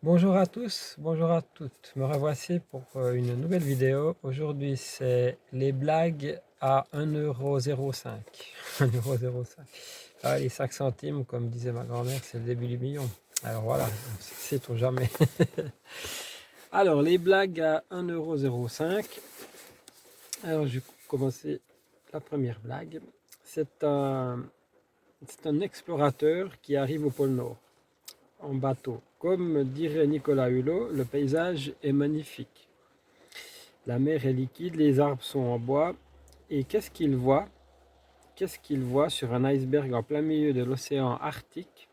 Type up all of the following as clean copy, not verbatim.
Bonjour à tous, bonjour à toutes. Me revoici pour une nouvelle vidéo. Aujourd'hui, c'est les blagues à 1,05 €. 1,05 €. Ah, les 5 centimes, comme disait ma grand-mère, c'est le début du million. Alors voilà, sait-on jamais. Alors, les blagues à 1,05 €. Alors, je vais commencer la première blague. C'est un explorateur qui arrive au pôle Nord en bateau. Comme dirait Nicolas Hulot, le paysage est magnifique. La mer est liquide, les arbres sont en bois. Et qu'est-ce qu'il voit? Qu'est-ce qu'il voit sur un iceberg en plein milieu de l'océan Arctique?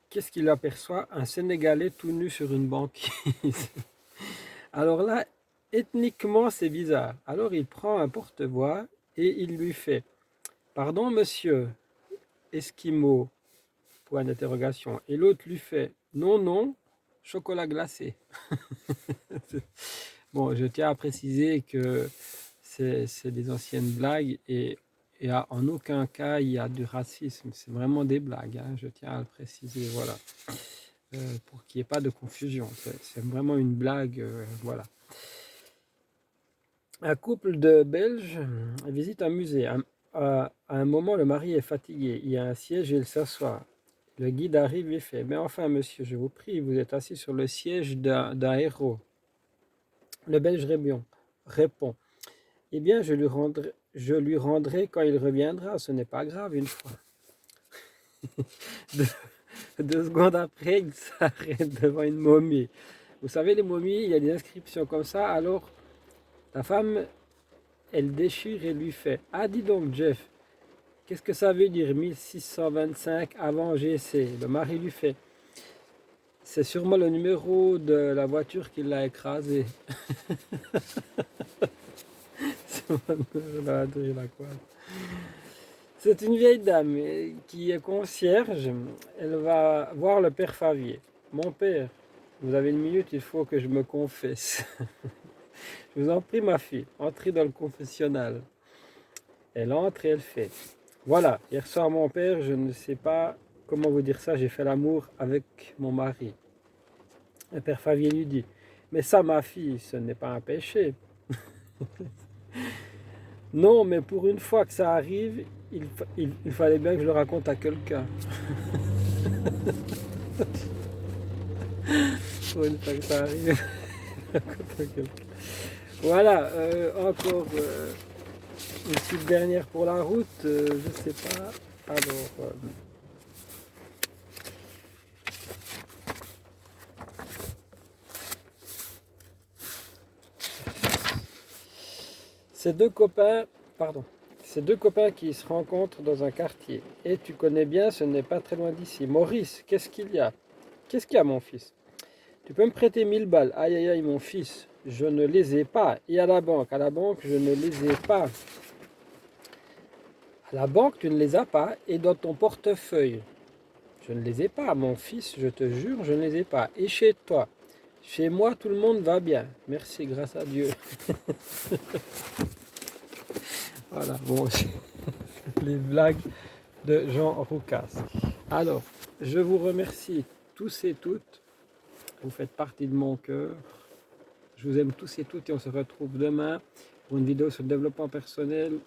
Qu'est-ce qu'il aperçoit? Un Sénégalais tout nu sur une banquise. Alors là, ethniquement, c'est bizarre. Alors il prend un porte-voix et il lui fait: Pardon, monsieur, Esquimau, point d'interrogation. Et l'autre lui fait: Non, non, chocolat glacé. Bon, je tiens à préciser que c'est des anciennes blagues et en aucun cas il y a du racisme. C'est vraiment des blagues, hein, je tiens à le préciser, voilà. Pour qu'il n'y ait pas de confusion. C'est vraiment une blague, voilà. Un couple de Belges visite un musée. À un moment, le mari est fatigué. Il y a un siège et il s'assoit. Le guide arrive et fait: Mais enfin, monsieur, je vous prie, vous êtes assis sur le siège d'un héros. Le Belge répond: Eh bien, je lui rendrai quand il reviendra, ce n'est pas grave une fois. Deux secondes après, il s'arrête devant une momie. Vous savez, les momies, il y a des inscriptions comme ça. Alors, la femme, elle déchire et lui fait: Ah, dis donc, Jeff, qu'est-ce que ça veut dire 1625 avant GC? Le mari lui fait: C'est sûrement le numéro de la voiture qui l'a écrasé. C'est une vieille dame qui est concierge. Elle va voir le père Favier. Mon père, vous avez une minute, il faut que je me confesse. Je vous en prie, ma fille, entrez dans le confessionnal. Elle entre et elle fait: Voilà, hier soir, mon père, je ne sais pas comment vous dire ça, j'ai fait l'amour avec mon mari. Le père Favier lui dit: Mais ça, ma fille, ce n'est pas un péché. Non, mais pour une fois que ça arrive, il fallait bien que je le raconte à quelqu'un. Pour une fois que ça arrive, je le raconte à quelqu'un. Voilà, encore une petite dernière pour la route, je sais pas. Alors, ces deux copains, pardon, ces deux copains qui se rencontrent dans un quartier. Et tu connais bien, ce n'est pas très loin d'ici. Maurice, qu'est-ce qu'il y a? Qu'est-ce qu'il y a, mon fils? Tu peux me prêter 1000 balles? Aïe, aïe, aïe, mon fils, je ne les ai pas. Et à la banque? À la banque, je ne les ai pas. À la banque, tu ne les as pas. Et dans ton portefeuille? Je ne les ai pas, mon fils, je te jure, je ne les ai pas. Et chez toi? Chez moi, tout le monde va bien. Merci, grâce à Dieu. Voilà, bon, les blagues de Jean Roucas. Alors, je vous remercie tous et toutes. Vous faites partie de mon cœur. Je vous aime tous et toutes et on se retrouve demain pour une vidéo sur le développement personnel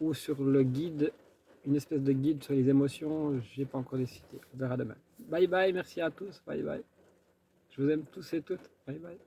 ou sur le guide, une espèce de guide sur les émotions. Je n'ai pas encore décidé. On verra demain. Bye bye, merci à tous. Bye bye. Je vous aime tous et toutes. Bye bye.